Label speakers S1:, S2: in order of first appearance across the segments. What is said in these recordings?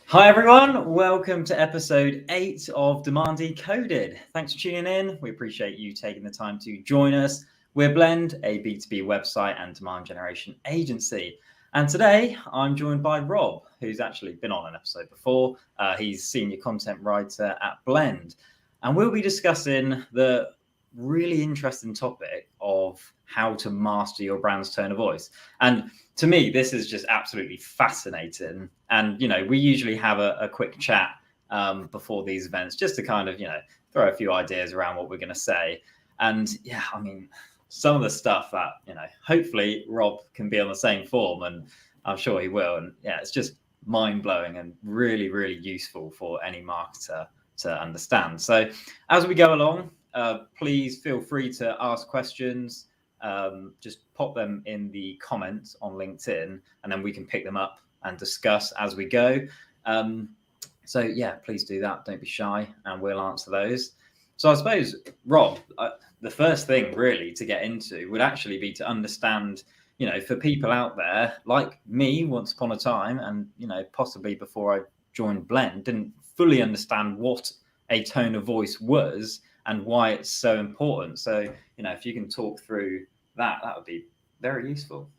S1: Hi everyone, welcome to episode 8 of Demand Decoded. Thanks for tuning in. We appreciate you taking the time to join us. We're Blend, a B2B website and demand generation agency. And today I'm joined by Rob, who's actually been on an episode before. He's senior content writer at Blend. And we'll be discussing the really interesting topic of how to master your brand's tone of voice. And to me, this is just absolutely fascinating. And, we usually have a quick chat before these events just to kind of, throw a few ideas around what we're going to say. And yeah, I mean, some of the stuff that, hopefully Rob can be on the same form, and I'm sure he will. And yeah, it's just mind blowing and really, really useful for any marketer to understand. So as we go along, please feel free to ask questions. Just pop them in the comments on LinkedIn, and then we can pick them up and discuss as we go. So yeah, please do that. Don't be shy, and we'll answer those. So I suppose, Rob, the first thing really to get into would actually be to understand, for people out there like me once upon a time, and, possibly before I joined Blend, didn't fully understand what a tone of voice was and why it's so important. So, if you can talk through that would be very useful.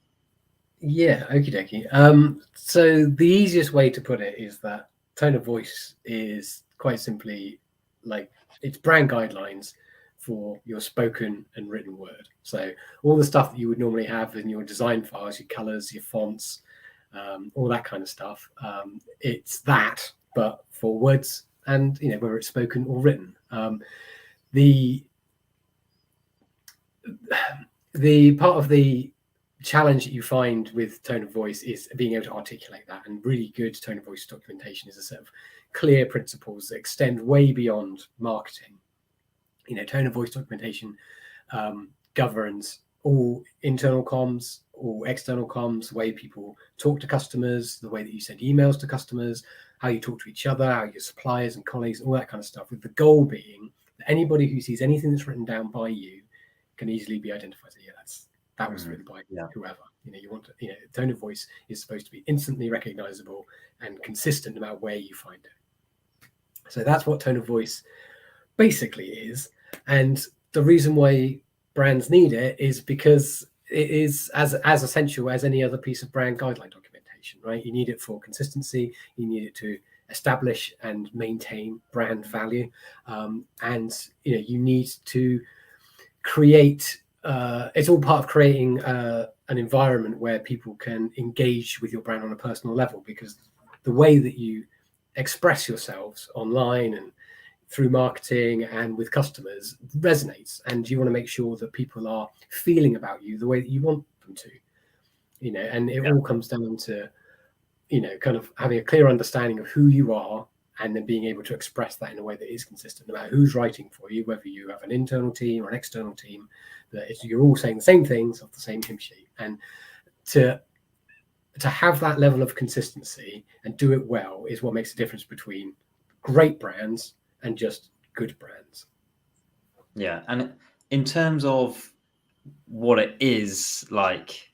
S2: Yeah, okie dokie. So the easiest way to put it is that tone of voice is quite simply like it's brand guidelines for your spoken and written word. So all the stuff that you would normally have in your design files, your colors, your fonts, all that kind of stuff. It's that, but for words and whether it's spoken or written. The part of the challenge that you find with tone of voice is being able to articulate that, and really good tone of voice documentation is a set of clear principles that extend way beyond marketing. Tone of voice documentation governs all internal comms, all external comms, the way people talk to customers, the way that you send emails to customers, how you talk to each other, how your suppliers and colleagues, all that kind of stuff, with the goal being that anybody who sees anything that's written down by you can easily be identified. So, yeah, that was written by whoever. You want to, tone of voice is supposed to be instantly recognizable and consistent no matter where you find it. So that's what tone of voice basically is. And the reason why brands need it is because it is as essential as any other piece of brand guideline documentation, right? You need it for consistency. You need it to establish and maintain brand value. And, you need to create it's all part of creating an environment where people can engage with your brand on a personal level, because the way that you express yourselves online and through marketing and with customers resonates, and you want to make sure that people are feeling about you the way that you want them to, and it all comes down to kind of having a clear understanding of who you are, and then being able to express that in a way that is consistent, no matter who's writing for you, whether you have an internal team or an external team, that you're all saying the same things off the same hymn sheet. And to have that level of consistency and do it well is what makes the difference between great brands and just good brands.
S1: Yeah, and in terms of what it is like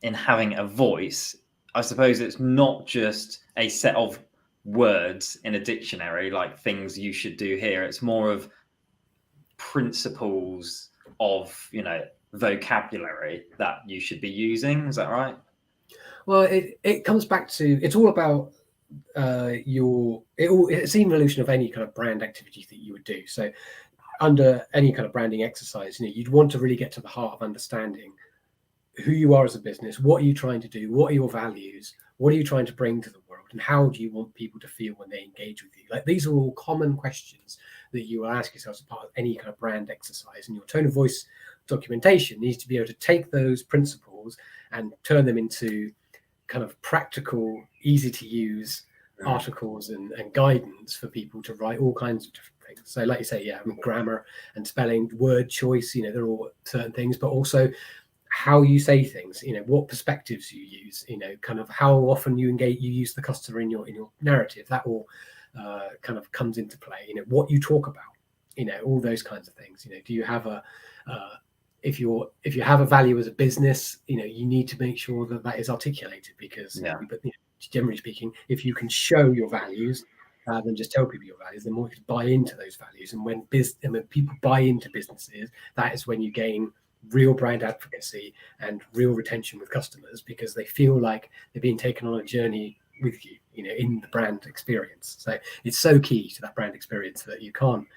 S1: in having a voice, I suppose it's not just a set of words in a dictionary, like things you should do here. It's more of principles of, vocabulary that you should be using. Is that right?
S2: Well, it comes back to, it's all about it's the evolution of any kind of brand activity that you would do. So under any kind of branding exercise, you'd want to really get to the heart of understanding who you are as a business, what are you trying to do, what are your values, what are you trying to bring to the world, and how do you want people to feel when they engage with you? Like, these are all common questions that you will ask yourself as part of any kind of brand exercise, and your tone of voice documentation needs to be able to take those principles and turn them into kind of practical, easy to use articles and guidance for people to write all kinds of different things. So like you say, grammar and spelling, word choice, they're all certain things, but also how you say things, what perspectives you use, kind of how often you use the customer in your narrative. That all kind of comes into play. What you talk about, all those kinds of things. Do you have if you have a value as a business, you need to make sure that is articulated, because generally speaking, if you can show your values rather than just tell people your values, the more you buy into those values. And when people buy into businesses, that is when you gain real brand advocacy and real retention with customers, because they feel like they're being taken on a journey with you, in the brand experience. So it's so key to that brand experience that you can't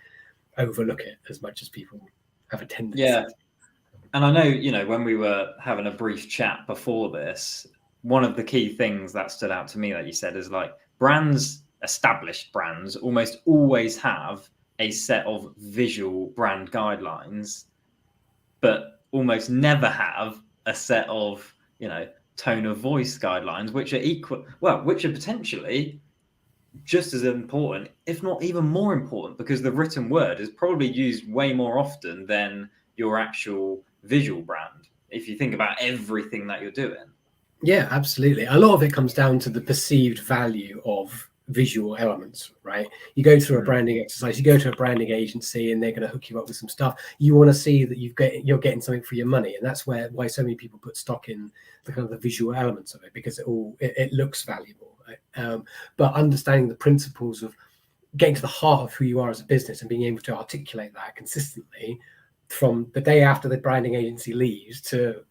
S2: overlook it as much as people have a tendency.
S1: Yeah. And I know, when we were having a brief chat before this, one of the key things that stood out to me that you said is like established brands almost always have a set of visual brand guidelines, but almost never have a set of, tone of voice guidelines, which are potentially just as important, if not even more important, because the written word is probably used way more often than your actual visual brand, if you think about everything that you're doing.
S2: Yeah, absolutely. A lot of it comes down to the perceived value of visual elements, right? You go through a branding exercise, you go to a branding agency, and they're going to hook you up with some stuff. You want to see that you're getting something for your money, and that's why so many people put stock in the kind of the visual elements of it, because it looks valuable. Right? But understanding the principles of getting to the heart of who you are as a business and being able to articulate that consistently from the day after the branding agency leaves to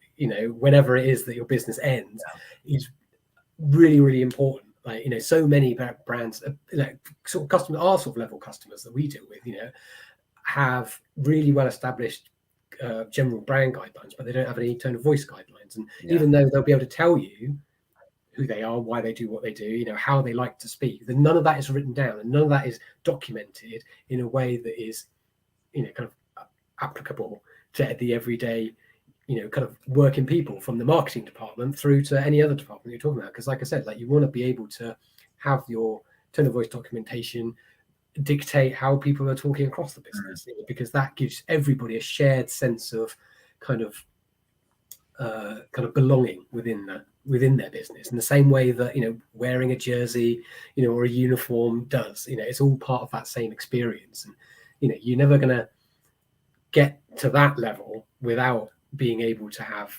S2: whenever it is that your business ends, is really, really important. Like, so many brands, like sort of customers, our sort of level customers that we deal with, have really well established general brand guidelines, but they don't have any tone of voice guidelines. And even though they'll be able to tell you who they are, why they do what they do, how they like to speak, then none of that is written down, and none of that is documented in a way that is, kind of applicable to the everyday, kind of working people, from the marketing department through to any other department you're talking about. Because like I said, like, you want to be able to have your tone of voice documentation dictate how people are talking across the business, because that gives everybody a shared sense of kind of belonging within their business, in the same way that wearing a jersey or a uniform does. It's all part of that same experience. And you're never going to get to that level without being able to have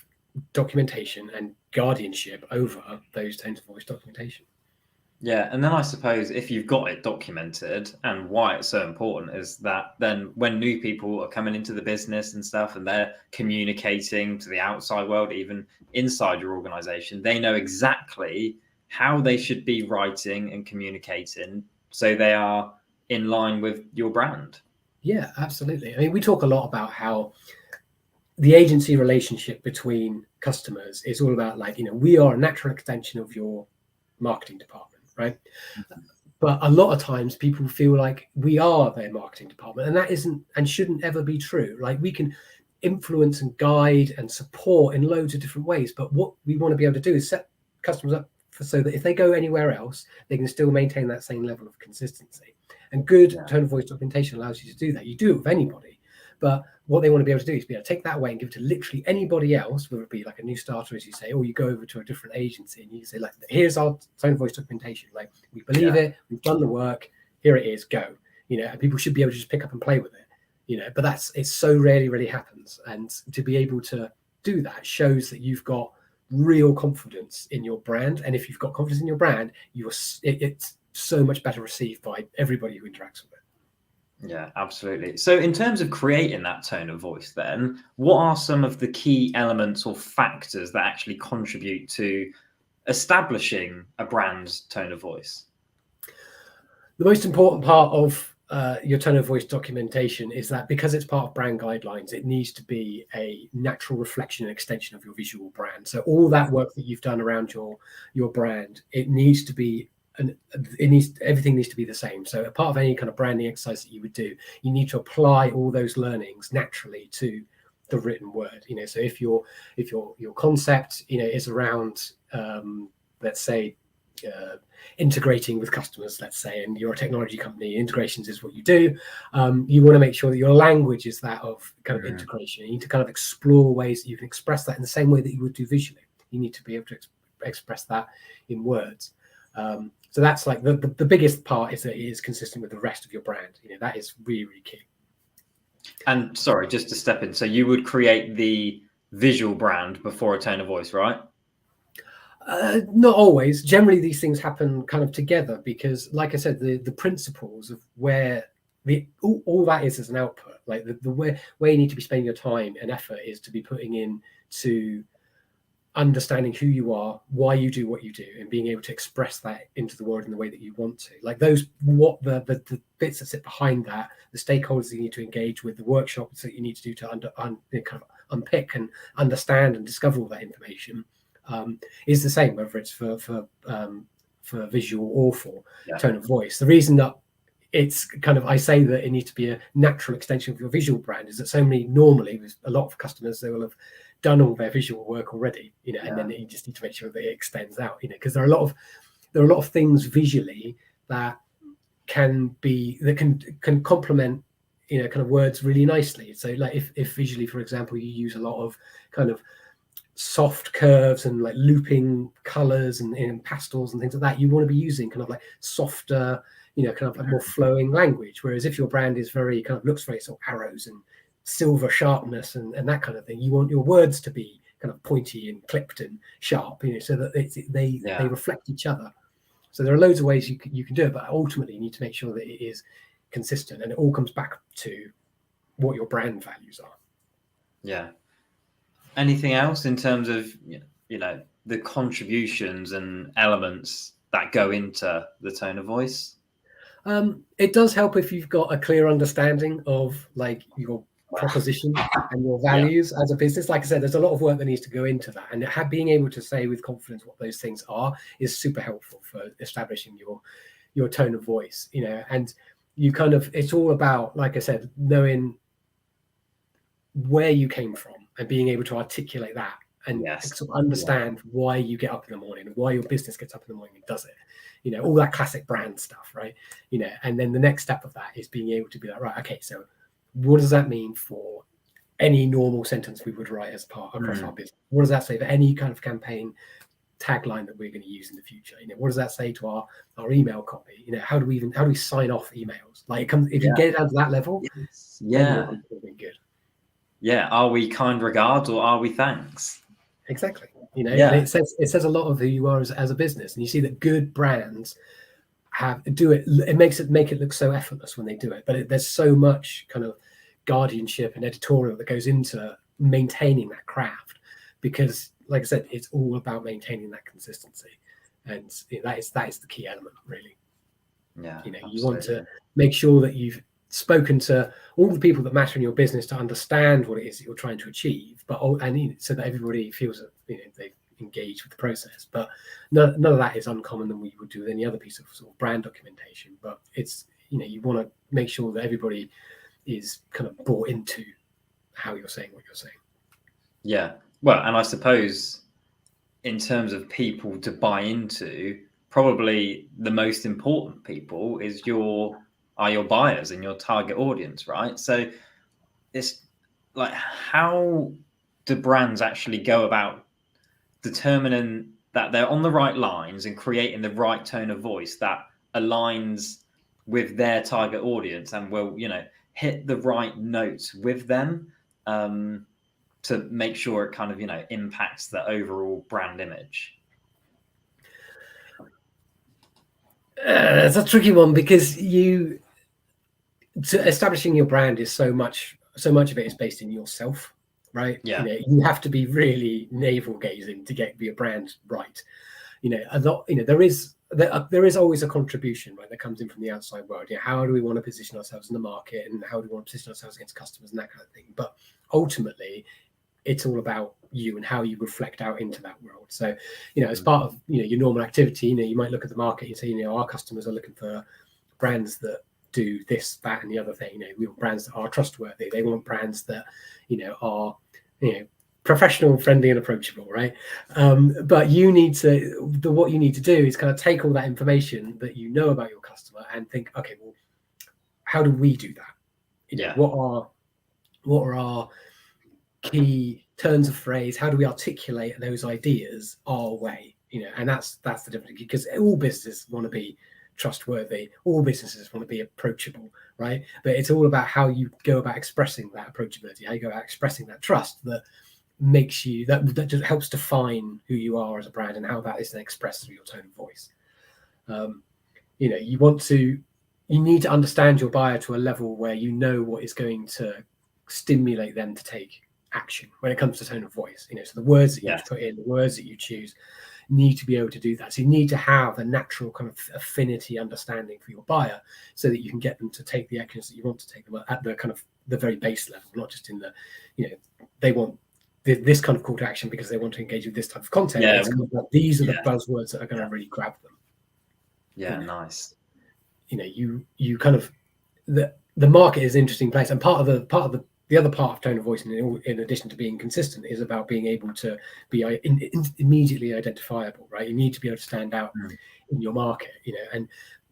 S2: documentation and guardianship over those tones of voice documentation.
S1: Yeah, and then I suppose if you've got it documented, and why it's so important is that then when new people are coming into the business and stuff, and they're communicating to the outside world, even inside your organization, they know exactly how they should be writing and communicating, so they are in line with your brand.
S2: Yeah, absolutely. I mean, we talk a lot about how the agency relationship between customers is all about, like, we are a natural extension of your marketing department, right? But a lot of times people feel like we are their marketing department, and that isn't and shouldn't ever be true. Like, we can influence and guide and support in loads of different ways, but what we want to be able to do is set customers up so that if they go anywhere else, they can still maintain that same level of consistency. And good tone of voice documentation allows you to do that. You do it with anybody, but what they want to be able to do is be able to take that away and give it to literally anybody else, whether it be like a new starter, as you say, or you go over to a different agency and you say, like, here's our tone of voice documentation. Like, we believe it, we've done the work, here it is, go. And people should be able to just pick up and play with it. But it's so rarely happens. And to be able to do that shows that you've got real confidence in your brand. And if you've got confidence in your brand, it's so much better received by everybody who interacts with it.
S1: Yeah, absolutely. So in terms of creating that tone of voice, then, what are some of the key elements or factors that actually contribute to establishing a brand's tone of voice?
S2: The most important part of your tone of voice documentation is that, because it's part of brand guidelines, it needs to be a natural reflection and extension of your visual brand. So all that work that you've done around your brand, it needs to be everything needs to be the same. So a part of any kind of branding exercise that you would do, you need to apply all those learnings naturally to the written word. So if your concept is around let's say integrating with customers, let's say, and you're a technology company, integrations is what you do, you want to make sure that your language is that of kind of integration. You need to kind of explore ways that you can express that in the same way that you would do visually. You need to be able to express that in words. So that's like the biggest part, is that it is consistent with the rest of your brand. That is really, really key.
S1: And sorry, just to step in, so you would create the visual brand before a tone of voice, right?
S2: Not always. Generally, these things happen kind of together because, like I said, the principles of where all that is an output. Like the where you need to be spending your time and effort is to be putting in to understanding who you are, why you do what you do, and being able to express that into the world in the way that you want to. Like those, what the bits that sit behind that, the stakeholders that you need to engage with, the workshops that you need to do to kind of unpick and understand and discover all that information, is the same whether it's for visual or for tone of voice. The reason that it's kind of, I say that it needs to be a natural extension of your visual brand is that so many, normally with a lot of customers, they will have done all their visual work already, and then you just need to make sure that it extends out, because there are a lot of things visually that can complement, kind of words really nicely. So like if visually, for example, you use a lot of kind of soft curves and like looping colors and pastels and things like that, you want to be using kind of like softer, kind of like more flowing language. Whereas if your brand is very kind of looks very sort of arrows and silver sharpness and that kind of thing, you want your words to be kind of pointy and clipped and sharp, so that they reflect each other. So there are loads of ways you can do it, but ultimately you need to make sure that it is consistent, and it all comes back to what your brand values are.
S1: Yeah. Anything else in terms of the contributions and elements that go into the tone of voice?
S2: It does help if you've got a clear understanding of like your proposition and your values as a business. Like I said, there's a lot of work that needs to go into that, and being able to say with confidence what those things are is super helpful for establishing your tone of voice. And you kind of, it's all about, like I said, knowing where you came from and being able to articulate that and sort of understand why you get up in the morning, why your business gets up in the morning and does it. All that classic brand stuff, right? And then the next step of that is being able to be like, right, okay, so what does that mean for any normal sentence we would write as part across our business? What does that say for any kind of campaign tagline that we're going to use in the future? What does that say to our email copy? How do we sign off emails? Like it comes, if you get it down to that level, then you're good.
S1: Yeah. Are we kind regards or are we thanks?
S2: Exactly. And it says a lot of who you are as a business. And you see that good brands do it. It makes it make it look so effortless when they do it. But there's so much kind of guardianship and editorial that goes into maintaining that craft, because, like I said, it's all about maintaining that consistency, and that is the key element, really.
S1: Yeah.
S2: You want to make sure that you've spoken to all the people that matter in your business to understand what it is that you're trying to achieve, so that everybody feels that they've engaged with the process. But none of that is uncommon than we would do with any other piece of sort of brand documentation. But it's you want to make sure that everybody is kind of bought into how you're saying what you're saying.
S1: Yeah. Well, and I suppose in terms of people to buy into, probably the most important people are your buyers and your target audience, right? So it's like, how do brands actually go about determining that they're on the right lines and creating the right tone of voice that aligns with their target audience and will, hit the right notes with them, to make sure it kind of, impacts the overall brand image?
S2: It's a tricky one, because establishing your brand is so much of it is based in yourself, right?
S1: Yeah.
S2: You have to be really navel gazing to get your brand right. A lot. There is always a contribution, right, that comes in from the outside world. How do we want to position ourselves in the market, and how do we want to position ourselves against customers and that kind of thing? But ultimately, it's all about you and how you reflect out into that world. So, as part of your normal activity, you might look at the market and say, our customers are looking for brands that do this, that, and the other thing. We want brands that are trustworthy. They want brands that are professional, friendly, and approachable, right? But what you need to do is kind of take all that information that you know about your customer and think, okay, well, how do we do that? What are our key turns of phrase? How do we articulate those ideas our way? And that's the difference, because all businesses want to be trustworthy, all businesses want to be approachable, right? But it's all about how you go about expressing that approachability, how you go about expressing that trust, that makes you that just helps define who you are as a brand and how that is then expressed through your tone of voice. You need to understand your buyer to a level where you know what is going to stimulate them to take action when it comes to tone of voice. So the words that you put in, the words that you choose, need to be able to do that. So you need to have a natural kind of affinity understanding for your buyer, so that you can get them to take the actions that you want to take them at the kind of the very base level, not just in the, they want this kind of call to action because they want to engage with this type of content. It's kind of like, these are the buzzwords that are going to really grab them.
S1: Nice.
S2: You kind of the market is an interesting place, and part of the other part of tone of voice, in addition to being consistent, is about being able to be immediately identifiable, right? You need to be able to stand out in your market, and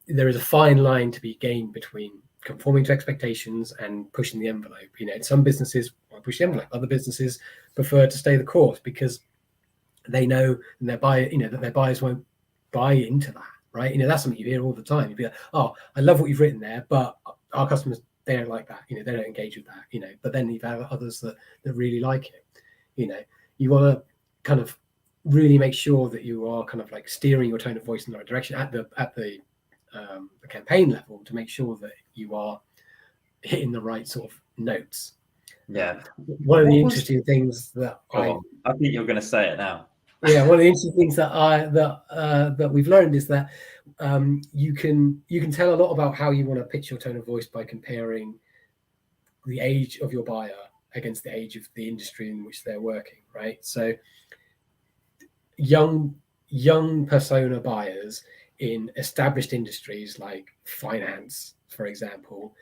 S2: there is a fine line to be gained between conforming to expectations and pushing the envelope. Some businesses want to push the envelope, other businesses prefer to stay the course because they know and that their buyers won't buy into that, right? That's something you hear all the time. You'd be like, oh, I love what you've written there, but our customers, they don't like that, they don't engage with that, but then you've had others that really like it. You want to kind of really make sure that you are kind of like steering your tone of voice in the right direction at the campaign level, to make sure that you are hitting the right sort of notes. One of the interesting things that
S1: I think you're going to say it now.
S2: One of the interesting things that we've learned is that you can tell a lot about how you want to pitch your tone of voice by comparing the age of your buyer against the age of the industry in which they're working, right? So young persona buyers in established industries like finance, for example,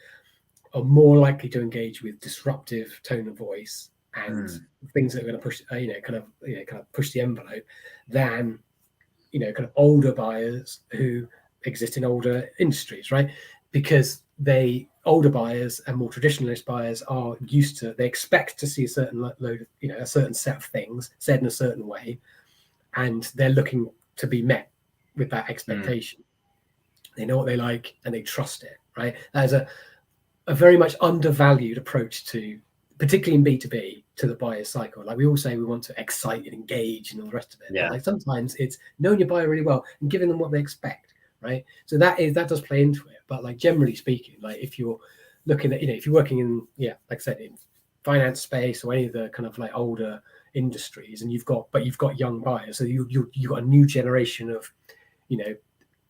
S2: are more likely to engage with disruptive tone of voice and things that are going to push, kind of push the envelope, than kind of older buyers who exist in older industries, right? Because older buyers and more traditionalist buyers are used to, they expect to see a certain load of, a certain set of things said in a certain way, and they're looking to be met with that expectation. They know what they like and they trust it, right? That is a very much undervalued approach to, particularly in B2B, to the buyer's cycle. Like we all say we want to excite and engage and all the rest of it. But like sometimes it's knowing your buyer really well and giving them what they expect, right? So that does play into it. But like generally speaking, like if you're looking at, if you're working in, like I said, in finance space or any of the kind of like older industries, and you've got young buyers, so you've got a new generation of,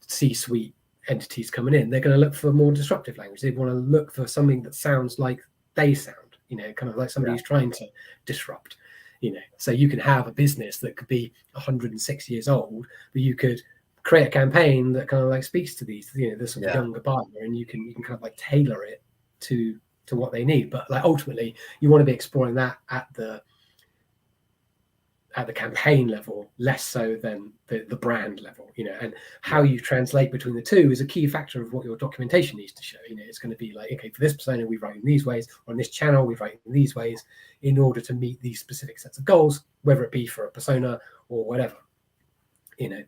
S2: C-suite entities coming in, they're going to look for more disruptive language. They want to look for something that sounds like they sound, kind of like somebody who's trying to disrupt, so you can have a business that could be 106 years old, but you could create a campaign that kind of like speaks to these, this sort of younger buyer, and you can kind of like tailor it to what they need. But like ultimately you want to be exploring that at the campaign level, less so than the brand level, and how you translate between the two is a key factor of what your documentation needs to show. It's going to be like, okay, for this persona, we write in these ways, on this channel, we write in these ways in order to meet these specific sets of goals, whether it be for a persona or whatever. I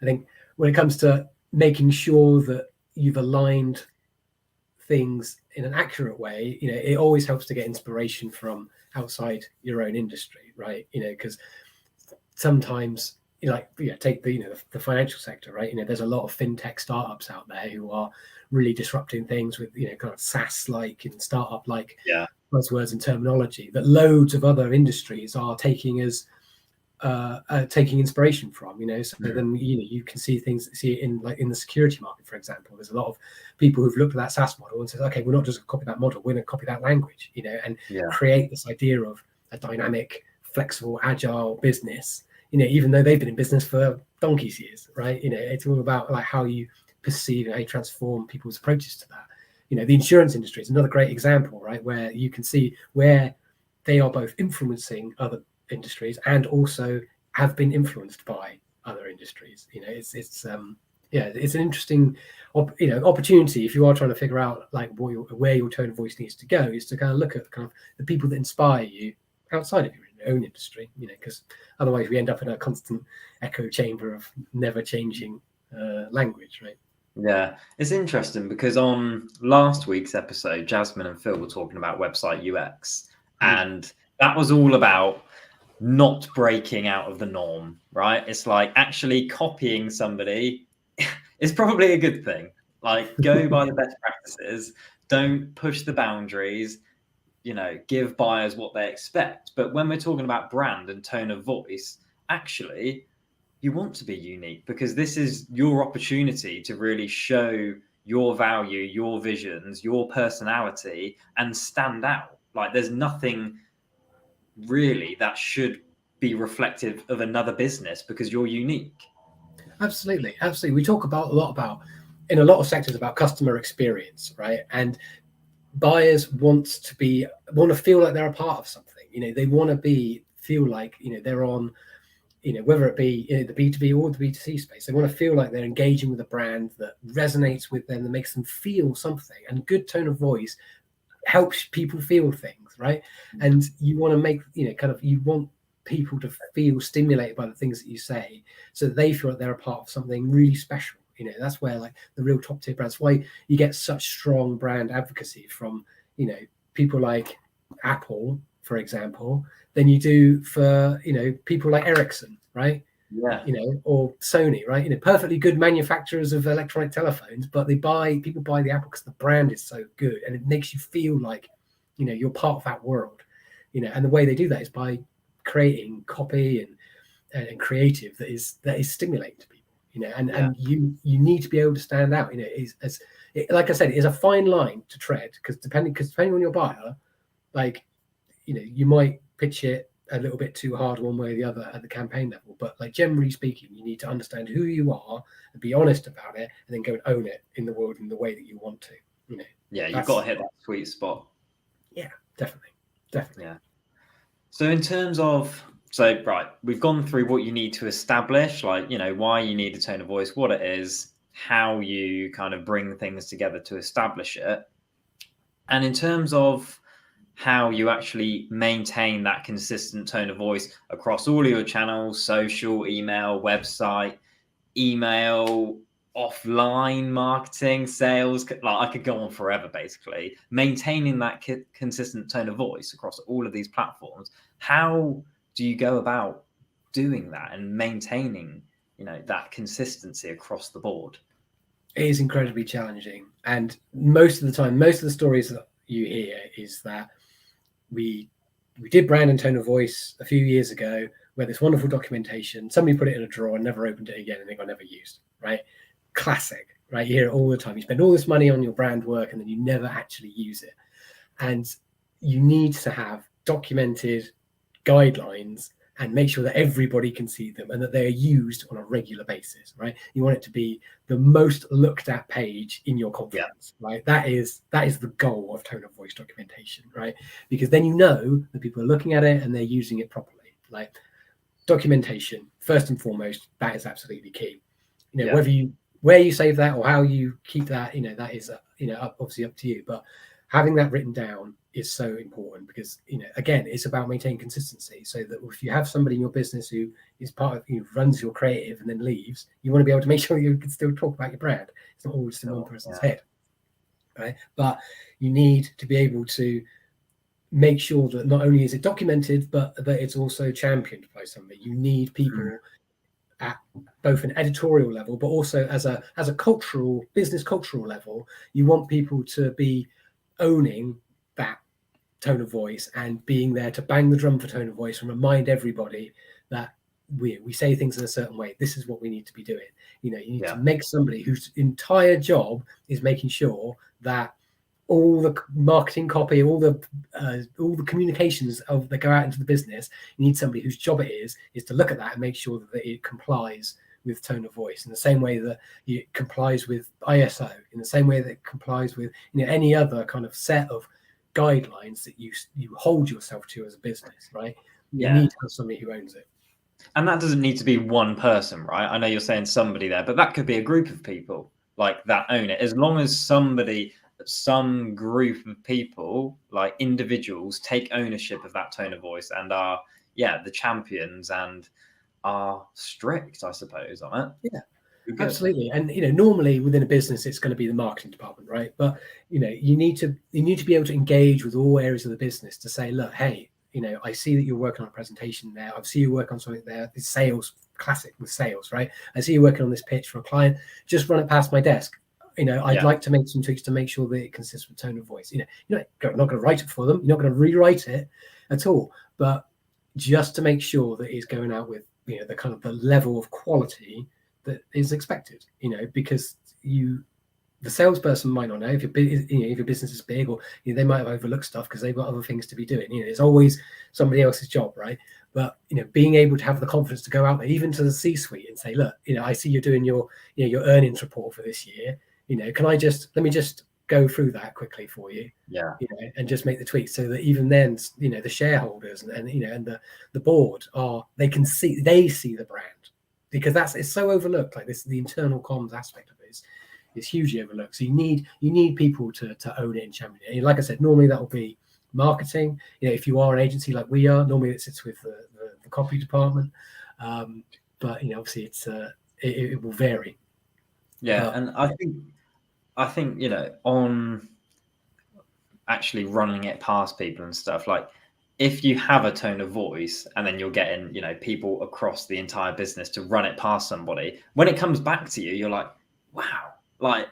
S2: think when it comes to making sure that you've aligned things in an accurate way, it always helps to get inspiration from outside your own industry, right? Because sometimes take the financial sector, right? There's a lot of fintech startups out there who are really disrupting things with kind of SaaS like and startup like buzzwords and terminology that loads of other industries are taking as taking inspiration from, so then you can see it in the security market, for example. There's a lot of people who've looked at that SaaS model and said, okay, we're not just going to copy that model, we're going to copy that language, and create this idea of a dynamic, flexible, agile business, even though they've been in business for donkey's years, right? It's all about like how you perceive and how you transform people's approaches to that. The insurance industry is another great example, right, where you can see where they are both influencing other industries and also have been influenced by other industries. It's an interesting opportunity if you are trying to figure out like where your tone of voice needs to go, is to kind of look at kind of the people that inspire you outside of your own industry, because otherwise we end up in a constant echo chamber of never changing language, right?
S1: Yeah, it's interesting because on last week's episode, Jasmine and Phil were talking about website UX, and that was all about not breaking out of the norm, right? It's like actually copying somebody is probably a good thing. Like, go by the best practices, don't push the boundaries, give buyers what they expect. But when we're talking about brand and tone of voice, actually, you want to be unique, because this is your opportunity to really show your value, your visions, your personality, and stand out. Like, there's nothing really that should be reflective of another business, because you're unique.
S2: Absolutely, absolutely. We talk a lot about in a lot of sectors about customer experience, right? And buyers want to feel like they're a part of something. They want to feel like they're on, whether it be the B2B or the B2C space. They want to feel like they're engaging with a brand that resonates with them, that makes them feel something. And good tone of voice helps people feel things, right? And you want to make you want people to feel stimulated by the things that you say, so that they feel like they're a part of something really special. That's where like the real top tier brands, why you get such strong brand advocacy from people like Apple, for example, than you do for people like Ericsson, right?
S1: Yeah.
S2: Or Sony, right? Perfectly good manufacturers of electronic telephones, but people buy the Apple because the brand is so good and it makes you feel like you're part of that world. And the way they do that is by creating copy and creative that is stimulating to people. And you need to be able to stand out. Like I said, it is a fine line to tread, because depending on your buyer, like you might pitch it a little bit too hard one way or the other at the campaign level, but like generally speaking, you need to understand who you are and be honest about it, and then go and own it in the world in the way that you want to.
S1: You've got to hit that sweet spot.
S2: Yeah, definitely.
S1: Yeah. So in terms of, right, we've gone through what you need to establish, like, why you need a tone of voice, what it is, how you kind of bring things together to establish it. And in terms of how you actually maintain that consistent tone of voice across all of your channels, social, email, website, email, offline marketing, sales, like I could go on forever, basically maintaining that consistent tone of voice across all of these platforms. How do you go about doing that and maintaining that consistency across the board?
S2: It is incredibly challenging, and most of the stories that you hear is that we did brand and tone of voice a few years ago, where this wonderful documentation, somebody put it in a drawer and never opened it again, and it got never used, right? Classic, right? You hear it all the time. You spend all this money on your brand work and then you never actually use it. And you need to have documented guidelines and make sure that everybody can see them and that they are used on a regular basis, right? You want it to be the most looked at page in your conference, right? That is the goal of tone of voice documentation, right? Because then that people are looking at it and they're using it properly. Like, documentation, first and foremost, that is absolutely key. Where you save that or how you keep that, that is obviously up to you. But having that written down is so important, because again, it's about maintaining consistency, so that if you have somebody in your business who is part of runs your creative and then leaves, you want to be able to make sure you can still talk about your brand. It's not always in one person's head, right? But you need to be able to make sure that not only is it documented, but that it's also championed by somebody. You need people at both an editorial level, but also as a business cultural level. You want people to be owning that tone of voice and being there to bang the drum for tone of voice and remind everybody that we say things in a certain way. This is what we need to be doing. You need to make somebody whose entire job is making sure that all the marketing copy, all the communications that go out into the business, you need somebody whose job it is to look at that and make sure that it complies with tone of voice in the same way that it complies with ISO, in the same way that it complies with any other kind of set of guidelines that you hold yourself to as a business, right? You need to have somebody who owns it.
S1: And that doesn't need to be one person, right? I know you're saying somebody there, but that could be a group of people like that own it. As long as some group of people, like individuals, take ownership of that tone of voice and are the champions and are strict, I suppose, on it.
S2: Yeah, absolutely. And normally within a business it's going to be the marketing department, right? But you need to be able to engage with all areas of the business to say, look, hey, I see that you're working on a presentation there. I see you work on something there. It's sales, classic with sales, right? I see you working on this pitch for a client. Just run it past my desk. I'd like to make some tweaks to make sure that it consists with tone of voice. You're not going to write it for them. You're not going to rewrite it at all. But just to make sure that it's going out with, the kind of the level of quality that is expected, because the salesperson might not know if your business is big, or they might have overlooked stuff because they've got other things to be doing. It's always somebody else's job, right? But being able to have the confidence to go out there, even to the C-suite, and say, look, I see you're doing your your earnings report for this year. Let me just go through that quickly for you.
S1: Yeah.
S2: And just make the tweaks so that even then, the shareholders and the board they see the brand, because it's so overlooked. Like this, the internal comms aspect of it is hugely overlooked. So you need people to own it and champion it. And like I said, normally that will be marketing. If you are an agency like we are, normally it sits with the copy department. But obviously it will vary.
S1: Yeah, and I think on actually running it past people and stuff, like if you have a tone of voice and then you're getting people across the entire business to run it past somebody, when it comes back to you, you're like, wow, like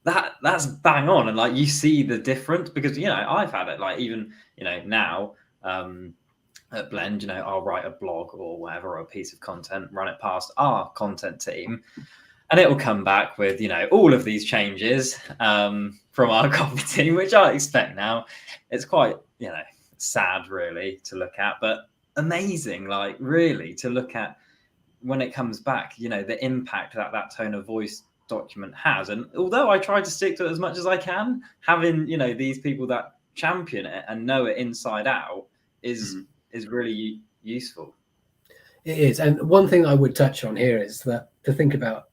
S1: that's bang on. And like you see the difference, because I've had it, like even now at Blend, I'll write a blog or whatever, or a piece of content, run it past our content team, and it will come back with all of these changes from our copy team, which I expect now. It's quite sad really to look at, but amazing, like really to look at when it comes back, the impact that tone of voice document has. And although I try to stick to it as much as I can, having these people that champion it and know it inside out is really useful.
S2: It is. And one thing I would touch on here is that to think about,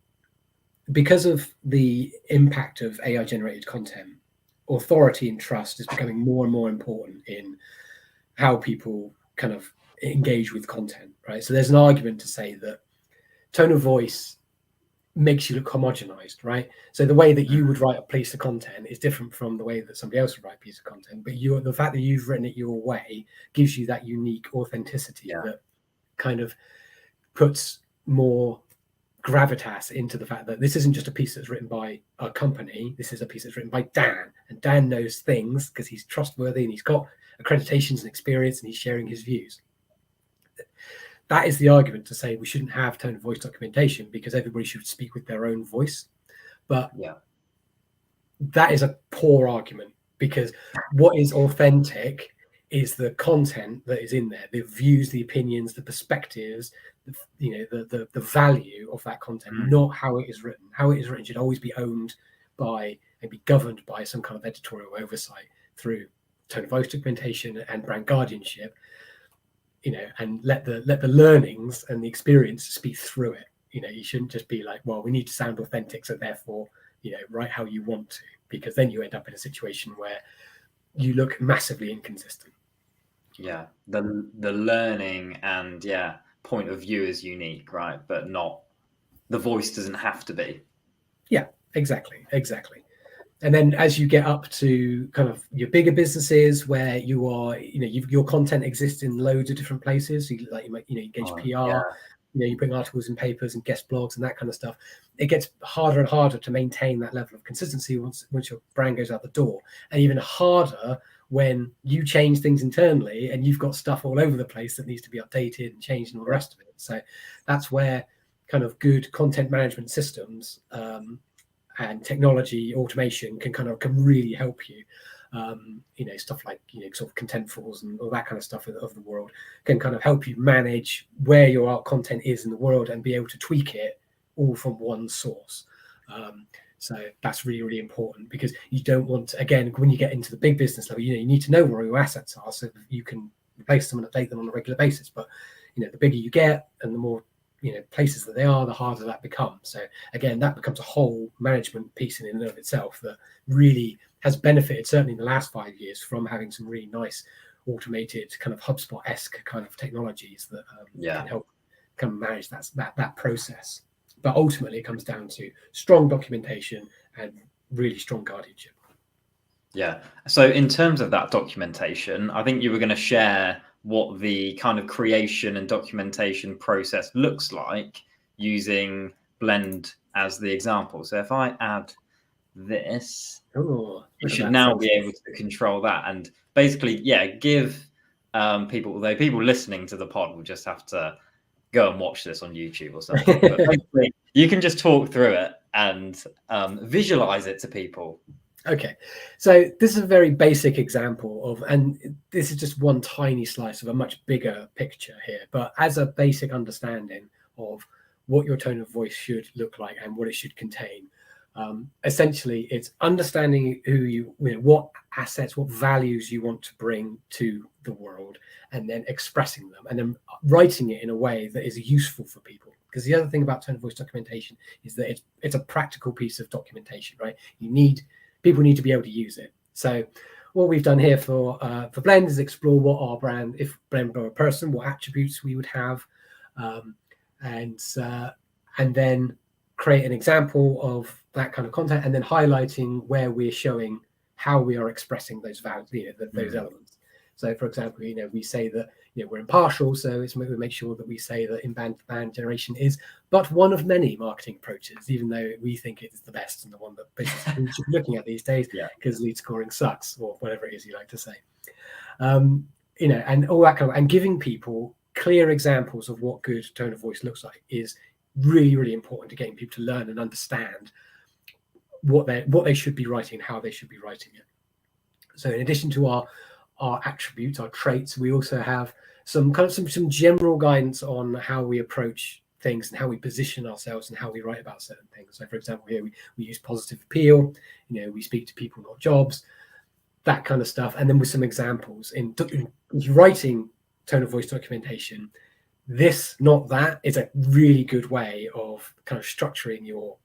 S2: because of the impact of AI generated content, authority and trust is becoming more and more important in how people kind of engage with content, right? So there's an argument to say that tone of voice makes you look homogenized, right? So the way that you would write a piece of content is different from the way that somebody else would write a piece of content, but the fact that you've written it your way gives you that unique authenticity that kind of puts more gravitas into the fact that this isn't just a piece that's written by a company. This is a piece that's written by Dan, and Dan knows things because he's trustworthy and he's got accreditations and experience and he's sharing his views. That is the argument to say we shouldn't have tone of voice documentation because everybody should speak with their own voice. But that is a poor argument, because what is authentic is the content that is in there, the views, the opinions, the perspectives, the value of that content, not how it is written. How it is written should always be owned by and be governed by some kind of editorial oversight through tone of voice documentation and brand guardianship, and let the learnings and the experience speak through it. You shouldn't just be like, well, we need to sound authentic, so therefore, write how you want to, because then you end up in a situation where you look massively inconsistent.
S1: Yeah, the learning and point of view is unique, right? But not, the voice doesn't have to be.
S2: Yeah, exactly. And then as you get up to kind of your bigger businesses where you are, your content exists in loads of different places. So you engage PR, you bring articles in papers and guest blogs and that kind of stuff. It gets harder and harder to maintain that level of consistency once your brand goes out the door, and even harder when you change things internally and you've got stuff all over the place that needs to be updated and changed and all the rest of it. So that's where kind of good content management systems and technology automation can really help you. Stuff like sort of contentfuls and all that kind of stuff of the world can kind of help you manage where your art content is in the world and be able to tweak it all from one source. So that's really, really important, because you don't want to, again, when you get into the big business level, you need to know where your assets are so that you can replace them and update them on a regular basis. But the bigger you get and the more places that they are, the harder that becomes. So again, that becomes a whole management piece in and of itself that really has benefited, certainly in the last 5 years, from having some really nice automated kind of HubSpot-esque kind of technologies that can help kind of manage that process. But ultimately, it comes down to strong documentation and really strong guardianship.
S1: Yeah. So in terms of that documentation, I think you were going to share what the kind of creation and documentation process looks like using Blend as the example. So if I add this, you should now be able to control that and basically, give people, although people listening to the pod will just have to go and watch this on YouTube or something. But basically, you can just talk through it and visualize it to people.
S2: Okay, so this is a very basic example of, and this is just one tiny slice of a much bigger picture here, but as a basic understanding of what your tone of voice should look like and what it should contain. Essentially, it's understanding what assets, what values you want to bring to the world, and then expressing them, and then writing it in a way that is useful for people. Because the other thing about tone of voice documentation is that it's a practical piece of documentation, right? People need to be able to use it. So what we've done here for Blend is explore what our brand, if Blend were a person, what attributes we would have, and then create an example of that kind of content, and then highlighting where we're showing how we are expressing those values, those elements. So, for example, we say that we're impartial, so we make sure that we say that inbound demand generation is but one of many marketing approaches, even though we think it is the best and the one that businesses should be looking at these days, because lead scoring sucks, or whatever it is you like to say. And all that kind of, and giving people clear examples of what good tone of voice looks like is really, really important to getting people to learn and understand what they should be writing and how they should be writing it. So in addition to our attributes, our traits, we also have some general guidance on how we approach things and how we position ourselves and how we write about certain things. So for example, here we use positive appeal, we speak to people, not jobs, that kind of stuff. And then with some examples in writing tone of voice documentation, this, not that, is a really good way of kind of structuring your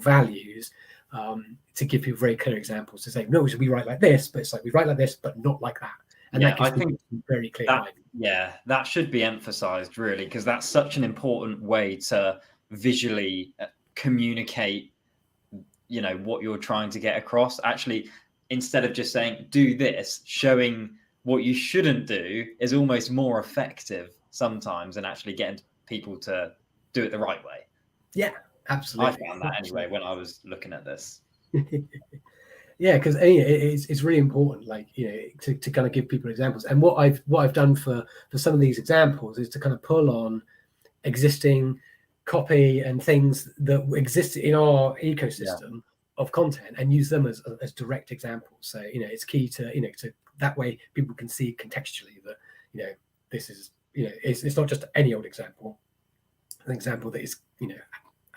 S2: values, to give people very clear examples to say, no, we write like this, but it's like we write like this, but not like that. And that gives people very clear guidance.
S1: That should be emphasized, really, because that's such an important way to visually communicate, what you're trying to get across. Actually, instead of just saying, do this, showing what you shouldn't do is almost more effective sometimes than actually getting people to do it the right way.
S2: Yeah, absolutely.
S1: I found that anyway when I was looking at this.
S2: Yeah, because it's really important, to kind of give people examples. And what I've done for some of these examples is to kind of pull on existing copy and things that exist in our ecosystem of content and use them as direct examples. So it's key to to that way people can see contextually that this is it's not just any old example, an example that is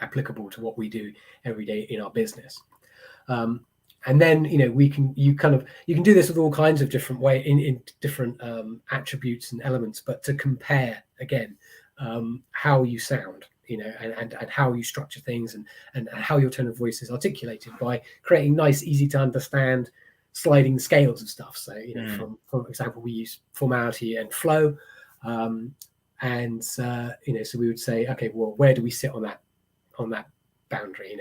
S2: applicable to what we do every day in our business. And then you can do this with all kinds of different in different attributes and elements, but to compare again how you sound, and how you structure things and how your tone of voice is articulated by creating nice, easy to understand sliding scales of stuff. So for example, we use formality and flow, so we would say, okay, well, where do we sit on that boundary?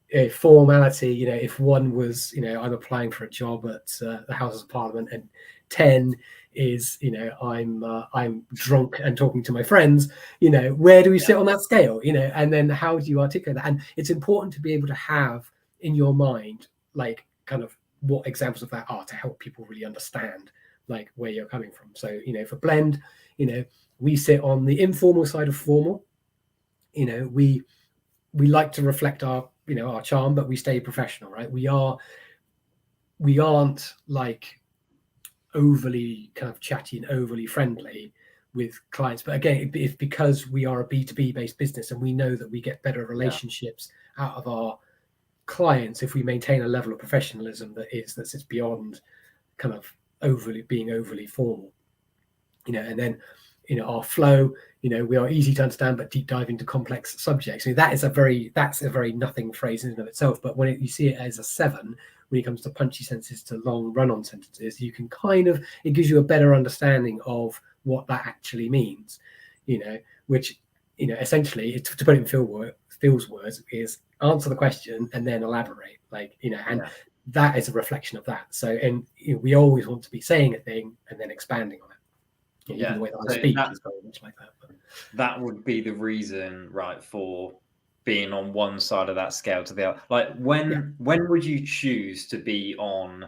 S2: If formality, if one was, I'm applying for a job at the Houses of Parliament, and 10 is, I'm drunk and talking to my friends, where do we sit on that scale? And then how do you articulate that? And it's important to be able to have in your mind, kind of what examples of that are, to help people really understand where you're coming from. So for Blend, we sit on the informal side of formal. We like to reflect our our charm, but we stay professional, right? We aren't overly kind of chatty and overly friendly with clients, but again, it's because we are a B2B based business, and we know that we get better relationships out of our clients if we maintain a level of professionalism that sits beyond kind of being overly formal, and then our flow, we are easy to understand but deep dive into complex subjects. That's a very nothing phrase in and of itself, but when you see it as a 7 when it comes to punchy sentences to long run-on sentences, you can it gives you a better understanding of what that actually means, which essentially, to put it in Phil's words, is answer the question and then elaborate, that is a reflection of that. So, and we always want to be saying a thing and then expanding on it. Even the way that I
S1: So
S2: speak is very much like that. But
S1: that would be the reason, right, for being on one side of that scale to the other. Like when would you choose to be on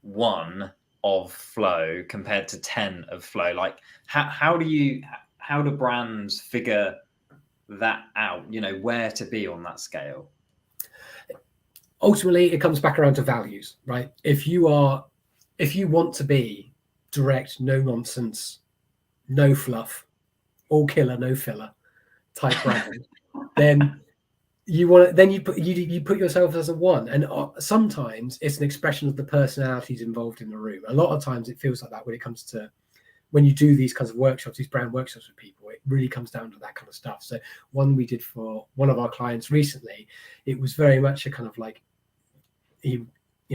S1: 1 of flow compared to 10 of flow? Like how do brands figure that out, where to be on that scale?
S2: ultimately, it comes back around to values, right? If you want to be direct, no nonsense, no fluff, all killer, no filler type brand, then you put yourself as a 1. And sometimes it's an expression of the personalities involved in the room. A lot of times it feels like that when you do these kinds of workshops, these brand workshops with people, it really comes down to that kind of stuff. So one we did for one of our clients recently, it was very much a kind of like,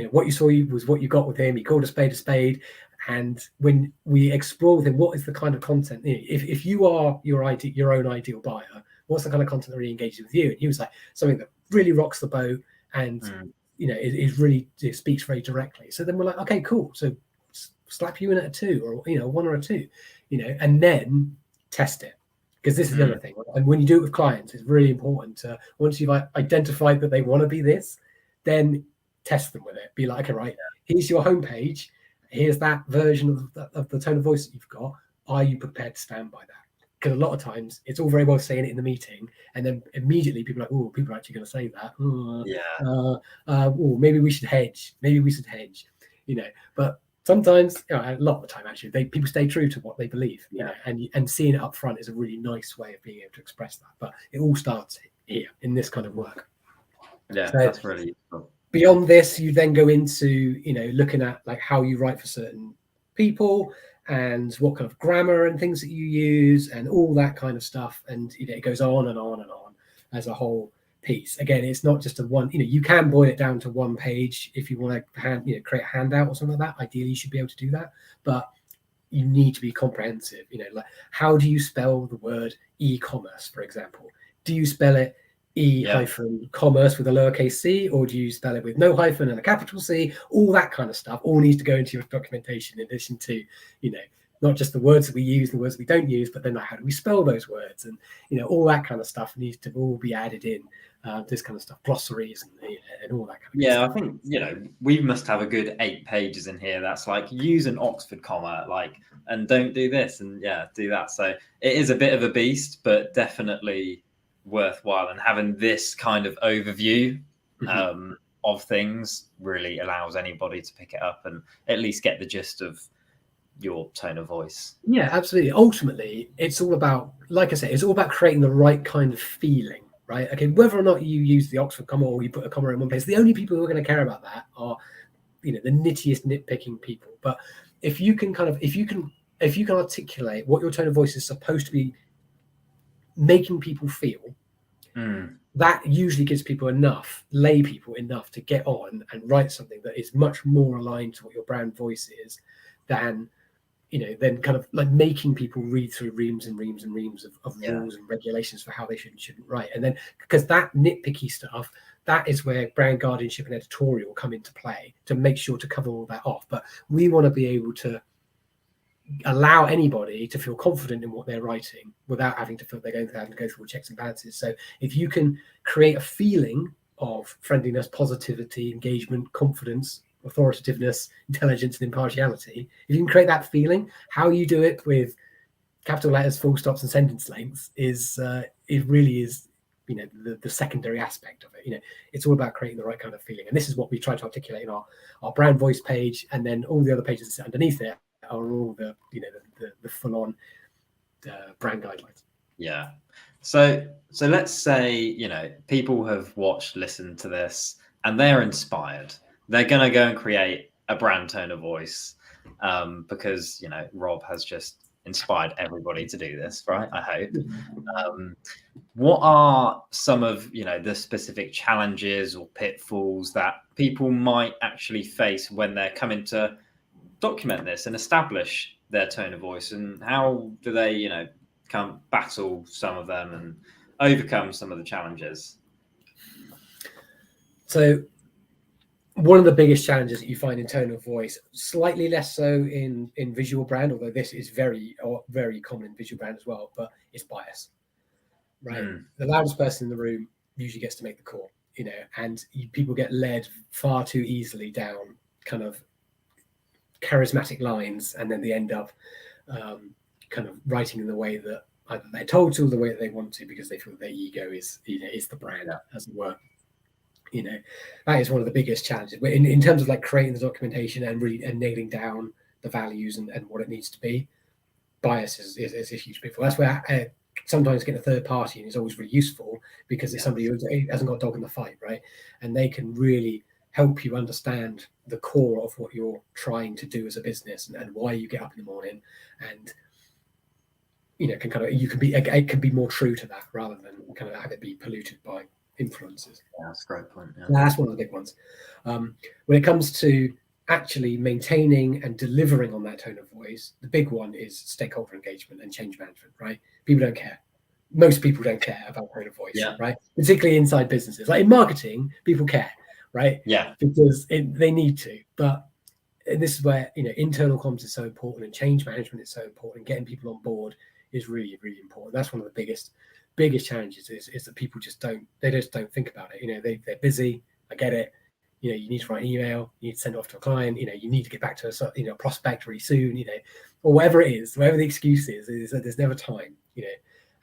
S2: what you saw was what you got with him. He called a spade. And when we explore with him, what is the kind of content? If you are your own ideal buyer, what's the kind of content that really engages with you? And he was like, something that really rocks the boat and it speaks very directly. So then we're like, okay, cool. So slap you in at a 2 or 1 or a 2, and then test it. Because this is the other thing. And when you do it with clients, it's really important to, once you've identified that they want to be this, then test them with it. Be like, okay, right, here's your homepage. Here's that version of the tone of voice that you've got. Are you prepared to stand by that? Because a lot of times it's all very well saying it in the meeting, and then immediately people are like, oh, people are actually going to say that. Maybe we should hedge. But sometimes, a lot of the time, actually, people stay true to what they believe. And seeing it up front is a really nice way of being able to express that. But it all starts here in this kind of work.
S1: Yeah, so that's really useful.
S2: Beyond this, you then go into looking at like how you write for certain people and what kind of grammar and things that you use and all that kind of stuff. And it goes on and on and on as a whole piece. Again, it's not just a one. You can boil it down to 1 page if you want to create a handout or something like that. Ideally, you should be able to do that, but you need to be comprehensive. Like, how do you spell the word e-commerce, for example? Do you spell it e-commerce with a lowercase c, or do you spell it with no hyphen and a capital C? All that kind of stuff all needs to go into your documentation, in addition to not just the words that we use, the words that we don't use, but then how do we spell those words, and all that kind of stuff needs to all be added in. This kind of stuff, glossaries and all that kind of stuff.
S1: I think we must have a good 8 pages in here that's like, use an Oxford comma, and don't do this and do that. So it is a bit of a beast, but definitely worthwhile, and having this kind of overview of things really allows anybody to pick it up and at least get the gist of your tone of voice.
S2: Yeah, absolutely. Ultimately, it's all about, like I say, it's all about creating the right kind of feeling, right? Okay, whether or not you use the Oxford comma or you put a comma in one place, the only people who are going to care about that are the nittiest nitpicking people. But if you can articulate what your tone of voice is supposed to be making people feel, that usually gives lay people enough to get on and write something that is much more aligned to what your brand voice is than kind of like making people read through reams and reams and reams of rules and regulations for how they should and shouldn't write. And then, because that nitpicky stuff, that is where brand guardianship and editorial come into play to make sure to cover all that off. But we want to be able to allow anybody to feel confident in what they're writing without having to feel they're going to have to go through checks and balances. So if you can create a feeling of friendliness, positivity, engagement, confidence, authoritativeness, intelligence, and impartiality, if you can create that feeling, how you do it with capital letters, full stops, and sentence lengths it really is the secondary aspect of it. It's all about creating the right kind of feeling, and this is what we try to articulate in our brand voice page, and then all the other pages that sit underneath it are all the full-on brand guidelines.
S1: Yeah. So let's say people have listened to this, and they're inspired. They're going to go and create a brand tone of voice because Rob has just inspired everybody to do this, right? I hope. What are some of the specific challenges or pitfalls that people might actually face when they're coming to document this and establish their tone of voice, and how do they come battle some of them and overcome some of the challenges?
S2: So one of the biggest challenges that you find in tone of voice, slightly less so in visual brand, although this is very common in visual brand as well, but it's bias, right? The loudest person in the room usually gets to make the call, and people get led far too easily down kind of charismatic lines, and then they end up kind of writing in the way that either they're told to or the way that they want to, because they feel their ego is the brand, as it were. That is one of the biggest challenges in terms of like creating the documentation and really nailing down the values and what it needs to be. Bias is a huge pitfall. That's where sometimes getting a third party is always really useful, because it's somebody who hasn't got a dog in the fight, right? And they can really help you understand the core of what you're trying to do as a business and why you get up in the morning, and it can be more true to that rather than kind of have it be polluted by influences.
S1: Yeah, that's a great point. Yeah.
S2: That's one of the big ones. When it comes to actually maintaining and delivering on that tone of voice, the big one is stakeholder engagement and change management, right? People don't care. Most people don't care about tone of voice, right? Particularly inside businesses. Like in marketing, people care, right?
S1: Yeah.
S2: Because they need to. But this is where internal comms is so important, and change management is so important. Getting people on board is really, really important. That's one of the biggest challenges is that people just don't think about it. They're busy. I get it. You need to write an email, you need to send it off to a client, you need to get back to a prospect really soon, or whatever it is, whatever the excuse is that there's never time,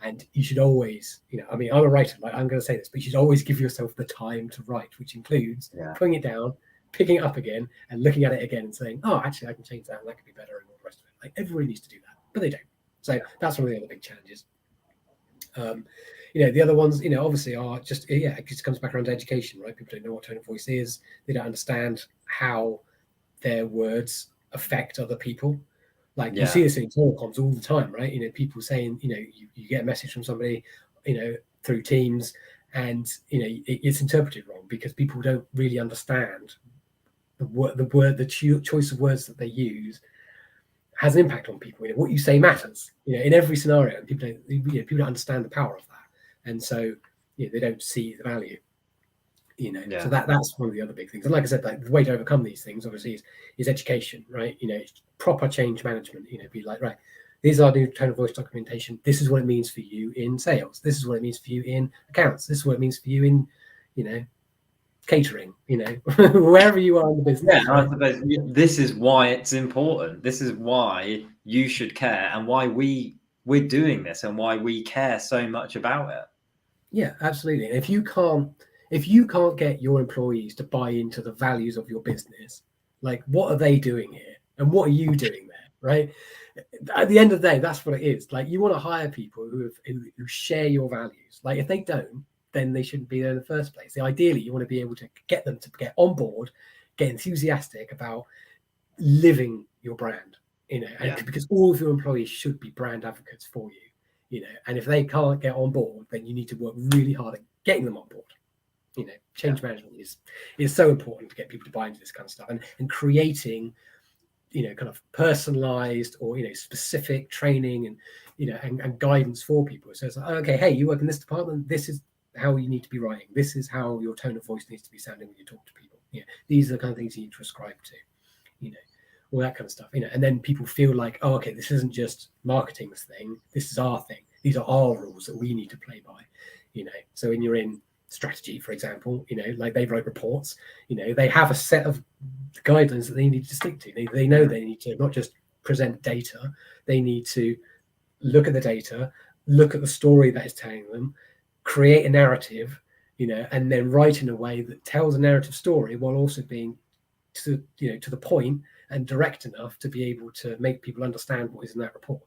S2: and you should always, I'm a writer, like I'm going to say this, but you should always give yourself the time to write, which includes putting it down, picking it up again and looking at it again and saying, oh, actually I can change that and that could be better and all the rest of it. Like everybody needs to do that, but they don't. So that's one of the other big challenges. The other ones, obviously are just, it just comes back around to education, right? People don't know what tone of voice is. They don't understand how their words affect other people. Like you see this in internal comms all the time, right? People saying, you get a message from somebody, through Teams, and, it's interpreted wrong because people don't really understand the choice of words that they use has an impact on people. What you say matters, in every scenario. People don't understand the power of that. And so they don't see the value, So that's one of the other big things. And like I said, like the way to overcome these things obviously is education, right? Proper change management, be like, right, these are new tone of voice documentation. This is what it means for you in sales. This is what it means for you in accounts. This is what it means for you in, catering, wherever you are in the business.
S1: Yeah, right? I suppose this is why it's important. This is why you should care, and why we're doing this, and why we care so much about it.
S2: Yeah, absolutely. And if you can't get your employees to buy into the values of your business, like what are they doing here, and what are you doing there, right? At the end of the day, that's what it is. Like you want to hire people who share your values. Like if they don't, then they shouldn't be there in the first place. Ideally, you want to be able to get them to get on board, get enthusiastic about living your brand, because all of your employees should be brand advocates for you. And if they can't get on board, then you need to work really hard at getting them on board. Change management is so important to get people to buy into this kind of stuff, and creating, kind of personalized or, specific training and guidance for people. So it's like, okay, hey, you work in this department. This is how you need to be writing. This is how your tone of voice needs to be sounding when you talk to people. These are the kind of things you need to ascribe to, all that kind of stuff, and then people feel like, oh, okay, this isn't just marketing's thing. This is our thing. These are our rules that we need to play by, So when you're in strategy, for example, like they write reports, they have a set of guidelines that they need to stick to. They know they need to not just present data. They need to look at the data, look at the story that is telling them, create a narrative, and then write in a way that tells a narrative story while also being to the point and direct enough to be able to make people understand what is in that report.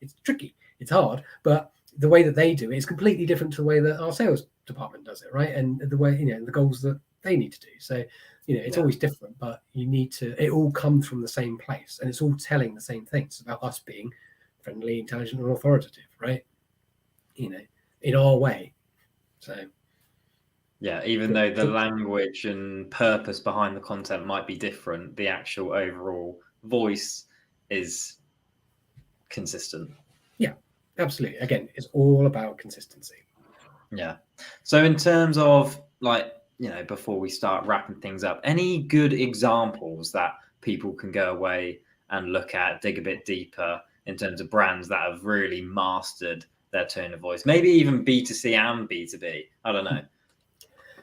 S2: It's tricky, it's hard, but the way that they do it is completely different to the way that our sales department does it, right? And the way, the goals that they need to do. So, it's always different, but it all comes from the same place, and it's all telling the same things about us being friendly, intelligent, and authoritative, right? In our way. So
S1: yeah, even though the language and purpose behind the content might be different, the actual overall voice is consistent.
S2: Yeah, absolutely. Again, it's all about consistency.
S1: Yeah. So in terms of like before we start wrapping things up, any good examples that people can go away and look at, dig a bit deeper in terms of brands that have really mastered their tone of voice, maybe even B2C and B2B? I don't know.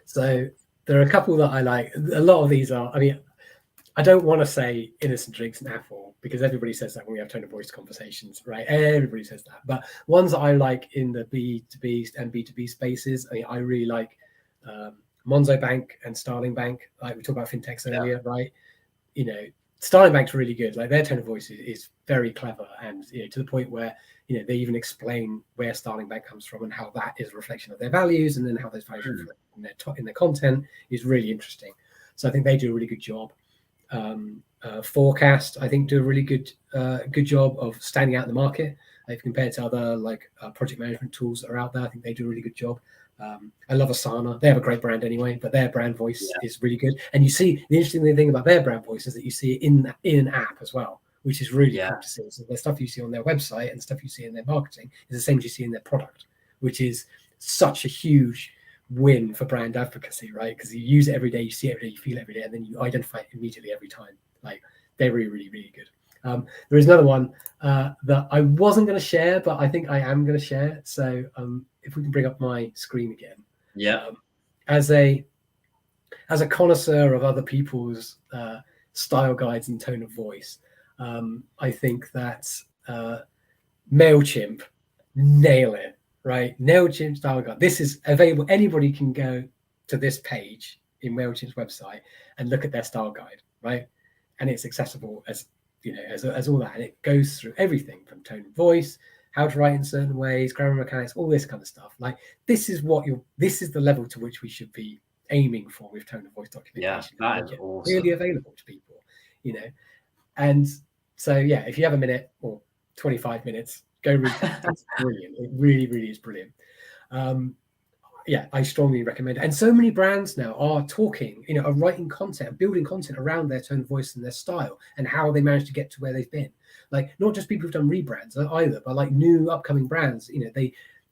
S2: So there are a couple that I like. A lot of these are, I mean, I don't want to say Innocent Drinks and Apple because everybody says that when we have tone of voice conversations, right? Everybody says that. But ones that I like in the B2B and B2B spaces, I really like Monzo Bank and Starling Bank. Like we talked about fintechs earlier, right? Starling Bank's really good. Like their tone of voice is very clever, and to the point where they even explain where Starling Bank comes from and how that is a reflection of their values, and then how those values reflect in their content is really interesting. So I think they do a really good job. Forecast, I think, do a really good job of standing out in the market. If compared to other project management tools that are out there, I think they do a really good job. I love Asana. They have a great brand anyway, but their brand voice is really good. And you see, the interesting thing about their brand voice is that you see it in an app as well, which is really cool to see. So the stuff you see on their website and stuff you see in their marketing is the same as you see in their product, which is such a huge win for brand advocacy, right? Because you use it every day, you see it every day, you feel it every day, and then you identify it immediately every time. Like they're really, really, really good. There is another one that I wasn't going to share, but I think I am going to share. So if we can bring up my screen again. As a connoisseur of other people's style guides and tone of voice, I think that MailChimp nail it. Right, MailChimp style guide. This is available. Anybody can go to this page in MailChimp's website and look at their style guide, right? And it's accessible as all that, and it goes through everything from tone of voice, how to write in certain ways, grammar mechanics, all this kind of stuff. Like this is the level to which we should be aiming for with tone of voice documentation.
S1: That is awesome.
S2: Really available to people, And so if you have a minute or 25 minutes. Go read that. It's brilliant. It really, really is brilliant. I strongly recommend it. And so many brands now are talking, are writing content, building content around their tone of voice and their style and how they managed to get to where they've been. Like not just people who've done rebrands either, but like new upcoming brands.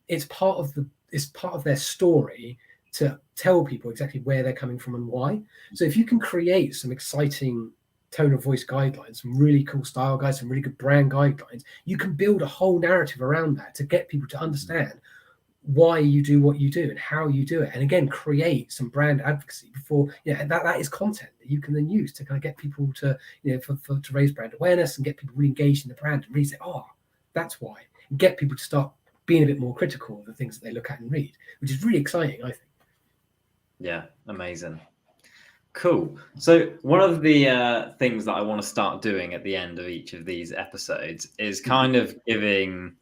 S2: It's part of their story to tell people exactly where they're coming from and why. So if you can create some exciting tone of voice guidelines, some really cool style guides, some really good brand guidelines, you can build a whole narrative around that to get people to understand why you do what you do and how you do it. And again, create some brand advocacy before, that is content that you can then use to kind of get people to, to raise brand awareness and get people really engaged in the brand and really say, oh, that's why. And get people to start being a bit more critical of the things that they look at and read, which is really exciting, I think.
S1: Yeah, amazing. Cool. So one of the things that I want to start doing at the end of each of these episodes is kind of giving,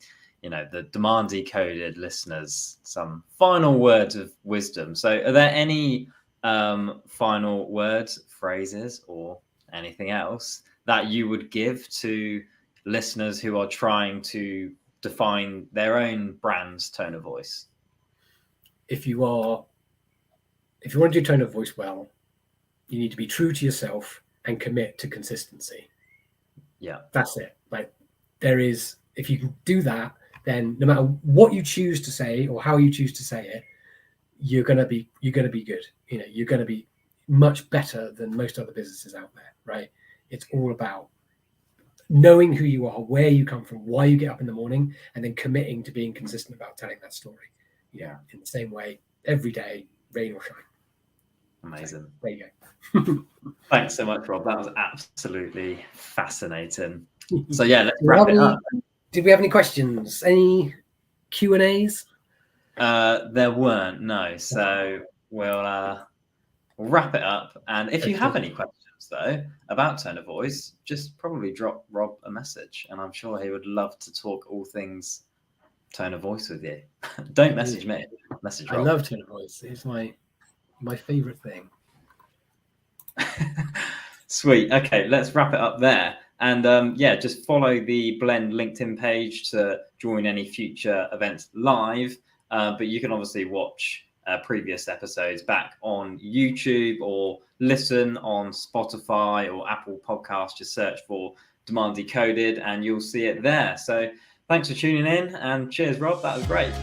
S1: the Demand Decoded listeners some final words of wisdom. So are there any final words, phrases, or anything else that you would give to listeners who are trying to define their own brand's tone of voice?
S2: If you want to do tone of voice well, you need to be true to yourself and commit to consistency.
S1: Yeah,
S2: that's it. If you can do that, then no matter what you choose to say or how you choose to say it, you're gonna be good. You're gonna be much better than most other businesses out there, right? It's all about knowing who you are, where you come from, why you get up in the morning, and then committing to being consistent about telling that story. In the same way, every day, rain or shine.
S1: Amazing.
S2: So, there you go.
S1: Thanks so much, Rob. That was absolutely fascinating. So let's wrap it up.
S2: Did we have any questions? Any Q&As?
S1: There weren't, no. So we'll wrap it up. And if you have any questions though about tone of voice, just probably drop Rob a message, and I'm sure he would love to talk all things tone of voice with you. Don't message me. Message Rob.
S2: I love tone of voice. It's my favorite thing.
S1: Sweet. Okay, let's wrap it up there. And just follow the Blend LinkedIn page to join any future events live. But you can obviously watch previous episodes back on YouTube or listen on Spotify or Apple Podcasts. Just search for Demand Decoded and you'll see it there. So thanks for tuning in, and cheers, Rob. That was great.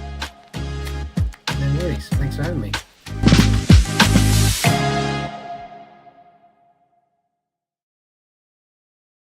S2: No worries. Thanks for having me.